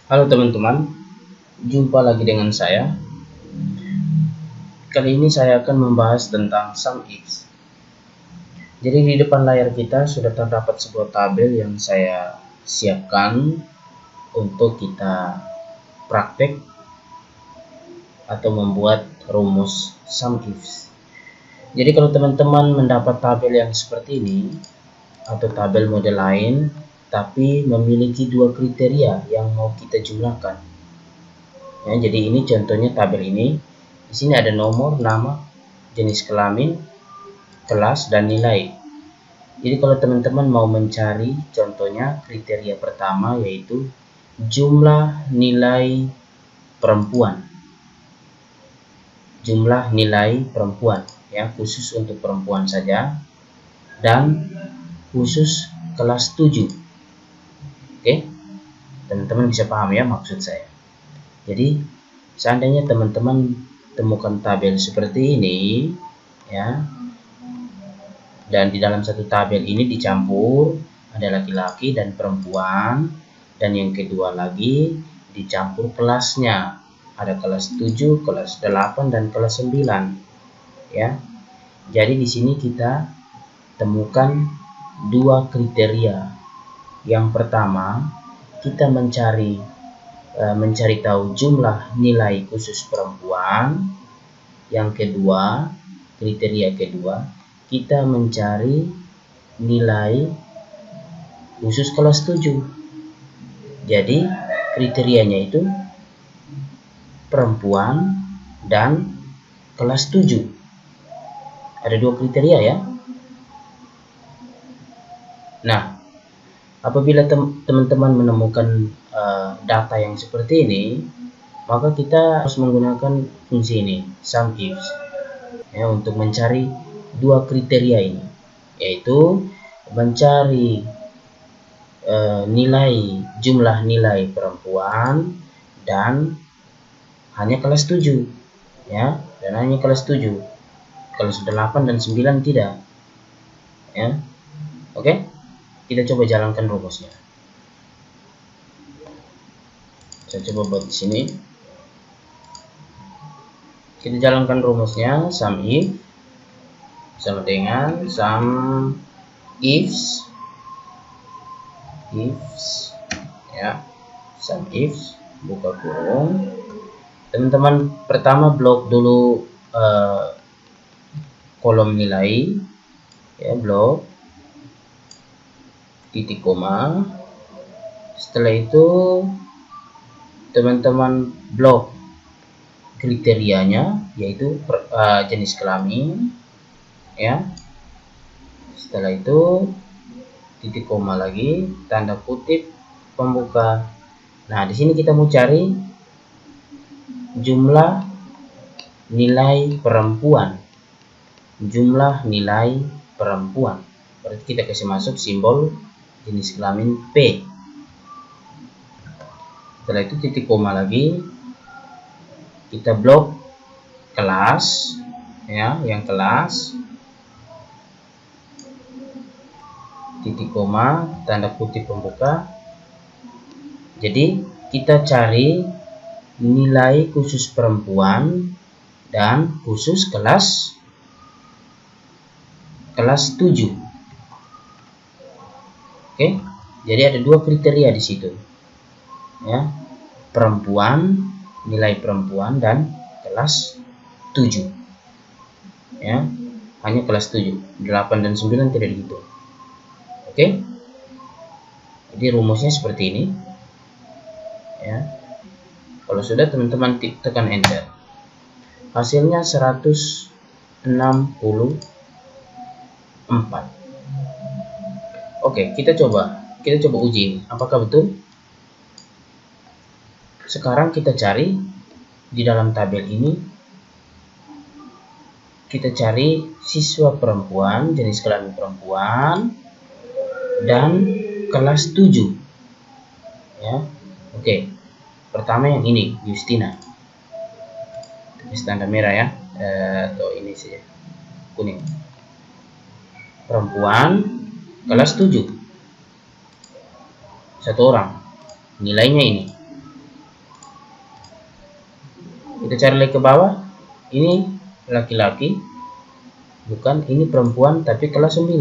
Halo teman-teman, jumpa lagi dengan saya. Kali ini saya akan membahas tentang sum ifs. Jadi di depan layar kita sudah terdapat sebuah tabel yang saya siapkan untuk kita praktek atau membuat rumus sum ifs. Jadi kalau teman-teman mendapat tabel yang seperti ini atau tabel model lain, tapi memiliki dua kriteria yang mau kita jumlahkan. Ya, jadi ini contohnya tabel ini. Di sini ada nomor, nama, jenis kelamin, kelas, dan nilai. Jadi kalau teman-teman mau mencari contohnya kriteria pertama yaitu jumlah nilai perempuan. Jumlah nilai perempuan ya, khusus untuk perempuan saja dan khusus kelas 7. Oke. Teman-teman bisa paham ya maksud saya. Jadi seandainya teman-teman temukan tabel seperti ini ya, dan di dalam satu tabel ini dicampur ada laki-laki dan perempuan, dan yang kedua lagi dicampur kelasnya, ada kelas 7, kelas 8, dan kelas 9 ya. Jadi di sini kita temukan dua kriteria. Yang pertama, kita mencari tahu jumlah nilai khusus perempuan. Yang kedua, kriteria kedua, kita mencari nilai khusus kelas 7. Jadi kriterianya itu perempuan dan kelas 7. Ada dua kriteria ya. Nah, apabila teman-teman menemukan data yang seperti ini, maka kita harus menggunakan fungsi ini, sum ifs, ya, untuk mencari dua kriteria ini, yaitu mencari jumlah nilai perempuan dan hanya kelas 7 ya, dan hanya kelas 7. Kelas 8 dan 9 tidak ya. Oke, kita coba jalankan rumusnya. Saya coba buat di sini. Kita jalankan rumusnya. Sum if sama dengan sum ifs ya, sum ifs buka kurung. Teman-teman pertama blok dulu kolom nilai ya, blok titik koma. Setelah itu teman-teman blok kriterianya, yaitu jenis kelamin ya. Setelah itu titik koma lagi, tanda kutip pembuka. Nah, di sini kita mau cari jumlah nilai perempuan. Jumlah nilai perempuan. Berarti kita kasih masuk simbol jenis kelamin P. Setelah itu titik koma lagi, kita blok kelas ya, yang kelas, titik koma, tanda kutip pembuka. Jadi kita cari nilai khusus perempuan dan khusus kelas 7. Oke, jadi ada dua kriteria di situ ya, perempuan, nilai perempuan dan kelas 7 ya, hanya kelas 7, 8 dan 9 tidak dihitung. Oke, jadi rumusnya seperti ini ya. Kalau sudah, teman-teman tekan enter, hasilnya 164. Oke, kita coba uji apakah betul. Sekarang kita cari di dalam tabel ini, kita cari siswa perempuan, jenis kelamin perempuan dan kelas 7 ya. Oke, pertama yang ini, Justina, tanda merah ya, atau ini saja kuning, perempuan, kelas 7, satu orang, nilainya ini. Kita cari lagi ke bawah. Ini laki-laki, bukan, ini perempuan tapi kelas 9.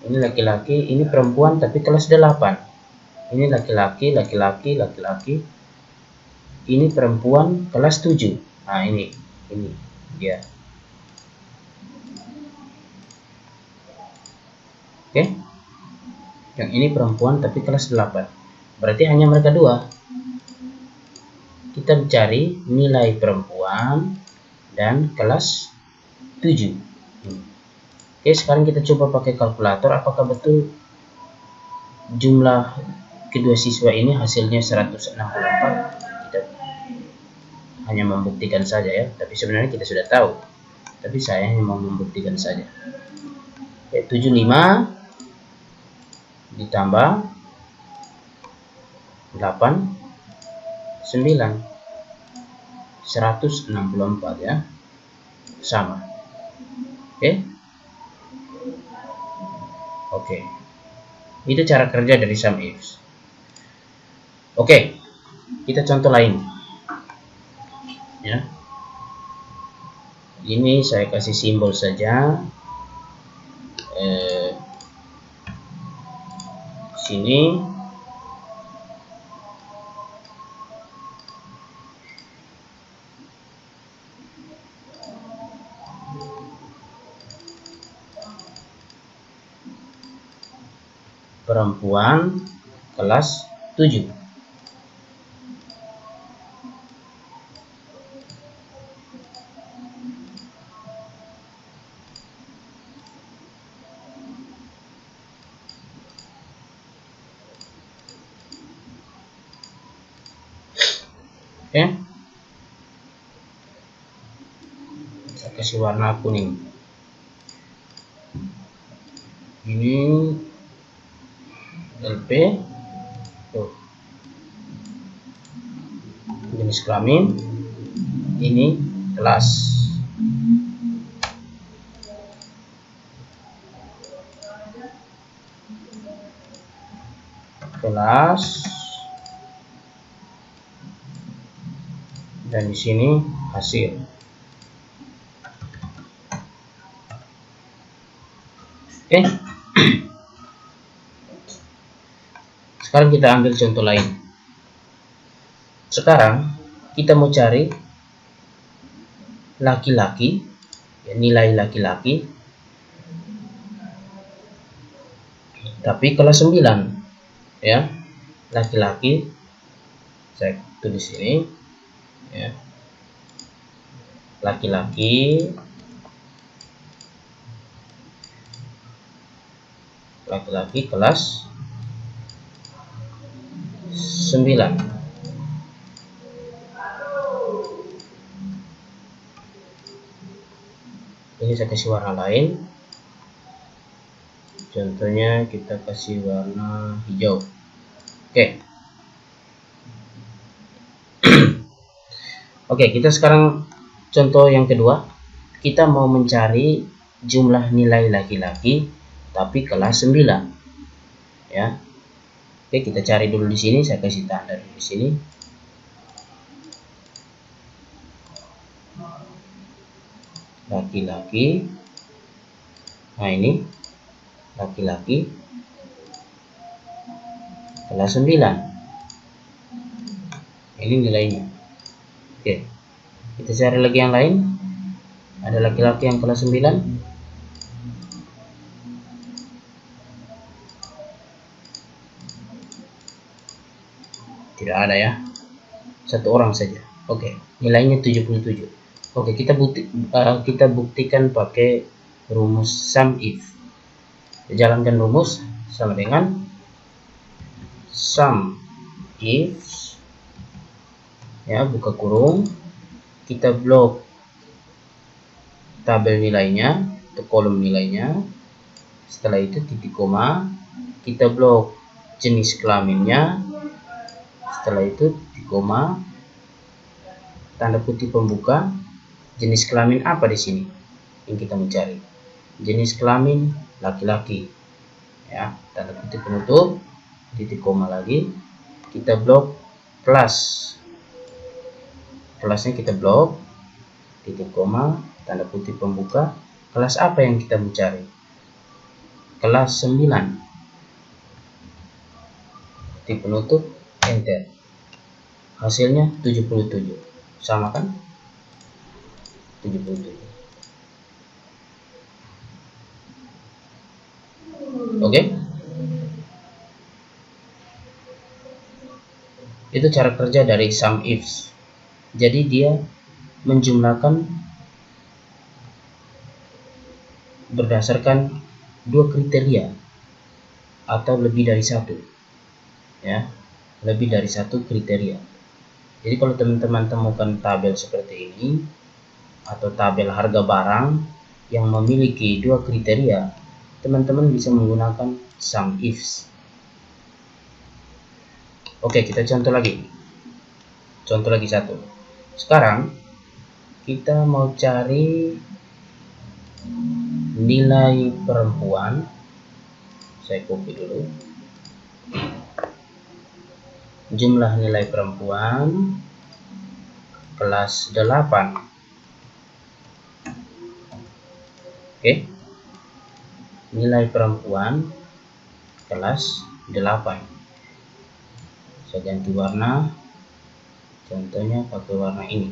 Ini laki-laki, ini perempuan tapi kelas 8. Ini laki-laki, laki-laki, laki-laki. Ini perempuan kelas 7. Nah, ini dia. Oke. Yang ini perempuan tapi kelas 8. Berarti hanya mereka dua. Kita mencari nilai perempuan dan kelas 7. Oke, sekarang kita coba pakai kalkulator apakah betul jumlah kedua siswa ini hasilnya 164. Kita hanya membuktikan saja ya, tapi sebenarnya kita sudah tahu. Tapi saya hanya mau membuktikan saja. Oke, 75 ditambah 8 9 164 ya, sama. Oke, itu cara kerja dari sum ifs. Oke, kita contoh lain ya. Ini saya kasih simbol saja. Sini perempuan kelas 7. Oke, saya kasih warna kuning. Ini LP, jenis kelamin, ini kelas. Dan di sini hasil. Oke. Sekarang kita ambil contoh lain. Sekarang kita mau cari laki-laki, ya, nilai laki-laki tapi kelas 9 ya. Laki-laki saya tulis sini ya. Laki-laki kelas 9. Ini saya kasih warna lain. Contohnya kita kasih warna hijau. Oke. Oke, kita sekarang contoh yang kedua. Kita mau mencari jumlah nilai laki-laki tapi kelas 9. Ya. Oke, kita cari dulu di sini, saya kasih tanda di sini. Laki-laki. Nah, ini laki-laki kelas 9. Ini nilainya. Oke. Kita cari lagi yang lain. Ada laki-laki yang kelas 9. Tidak ada ya. Satu orang saja. Oke, nilainya 77. Oke, kita buktikan pakai rumus sum if. Jalankan rumus sama dengan sum if, ya, buka kurung, kita blok tabel nilainya atau kolom nilainya. Setelah itu titik koma, kita blok jenis kelaminnya. Setelah itu titik koma, tanda kutip pembuka, jenis kelamin apa di sini yang kita mencari? Jenis kelamin laki-laki. Ya, tanda kutip penutup, titik koma lagi, kita blok plus kelasnya kita blok, titik koma, tanda kutip pembuka. Kelas apa yang kita mau cari? Kelas 9. Titik penutup, enter. Hasilnya 77. Sama kan? 77. Oke? Itu cara kerja dari sum ifs. Jadi dia menjumlahkan berdasarkan dua kriteria atau lebih dari satu, ya, lebih dari satu kriteria. Jadi kalau teman-teman temukan tabel seperti ini atau tabel harga barang yang memiliki dua kriteria, teman-teman bisa menggunakan sum ifs. Oke, kita contoh lagi satu. Sekarang kita mau cari nilai perempuan. Saya copy dulu. Jumlah nilai perempuan kelas 8. Oke. Nilai perempuan kelas 8. Saya ganti warna. Contohnya pakai warna ini.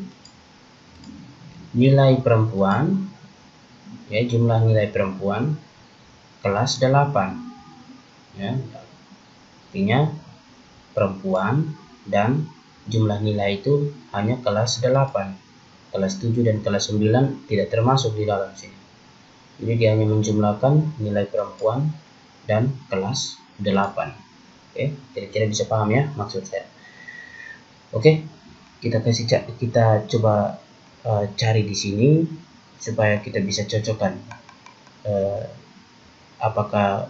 Nilai perempuan, ya, jumlah nilai perempuan kelas 8. Ya. Artinya perempuan dan jumlah nilai itu hanya kelas 8. Kelas 7 dan kelas 9 tidak termasuk di dalam sini. Jadi dia hanya menjumlahkan nilai perempuan dan kelas 8. Oke, kira-kira bisa paham ya maksud saya. Oke, kita coba cari di sini supaya kita bisa cocokkan apakah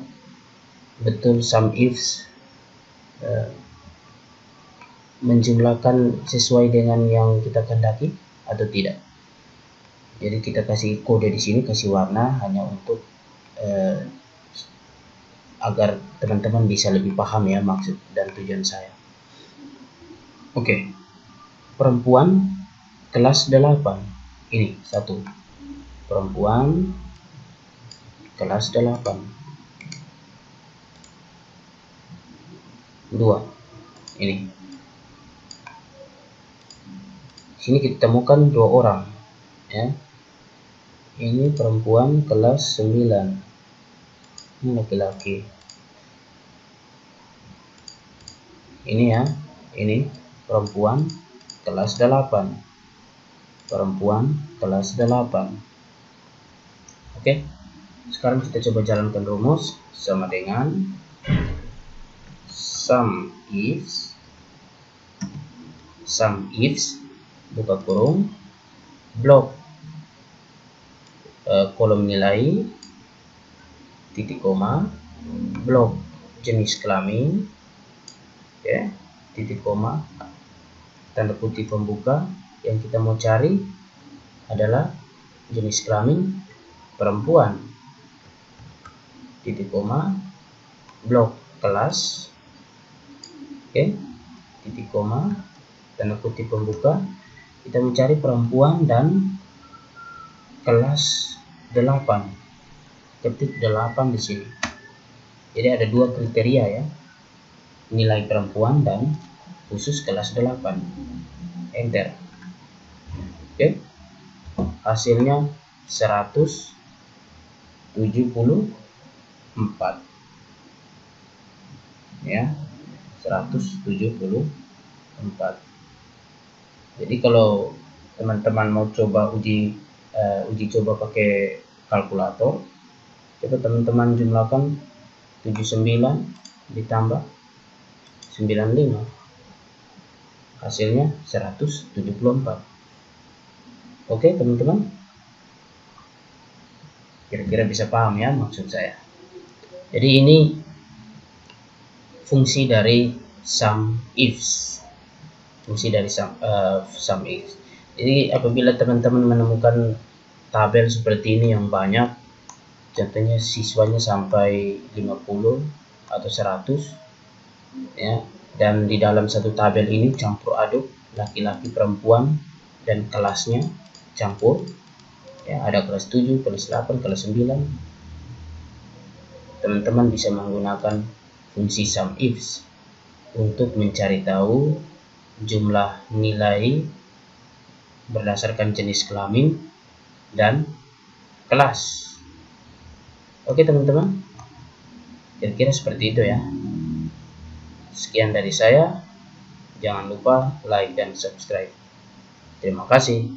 betul sum ifs menjumlahkan sesuai dengan yang kita kehendaki atau tidak. Jadi kita kasih kode di sini, kasih warna hanya untuk agar teman-teman bisa lebih paham ya maksud dan tujuan saya. Oke. Perempuan kelas 8. Ini satu. Perempuan kelas 8. 2. Ini. Sini kita temukan 2 orang, ya. Ini perempuan kelas 9. Ini laki-laki. Ini ya, ini perempuan kelas 8. Perempuan kelas 8. Oke. Sekarang kita coba jalankan rumus sama dengan sum ifs buka kurung blok kolom nilai titik koma blok jenis kelamin, ya, titik koma tanda kutip pembuka. Yang kita mau cari adalah jenis kelamin perempuan, titik koma blok kelas, oke, titik koma tanda kutip pembuka. Kita mencari perempuan dan kelas 8. Ketik 8 di sini. Jadi ada 2 kriteria ya, nilai perempuan dan khusus kelas 8. Enter. Oke. Hasilnya 174. Ya. 174. Jadi kalau teman-teman mau coba uji coba pakai kalkulator, coba teman-teman jumlahkan 79 ditambah 95, hasilnya 174. Oke teman-teman, kira-kira bisa paham ya maksud saya. Jadi ini fungsi dari sum ifs, sum ifs. Jadi apabila teman-teman menemukan tabel seperti ini yang banyak, contohnya siswanya sampai 50 atau 100, ya, dan di dalam satu tabel ini campur aduk laki-laki perempuan, dan kelasnya campur. Ya, ada kelas 7, kelas 8, kelas 9. Teman-teman bisa menggunakan fungsi SUMIF untuk mencari tahu jumlah nilai berdasarkan jenis kelamin dan kelas. Oke teman-teman, kira-kira seperti itu ya. Sekian dari saya. Jangan lupa like dan subscribe. Terima kasih.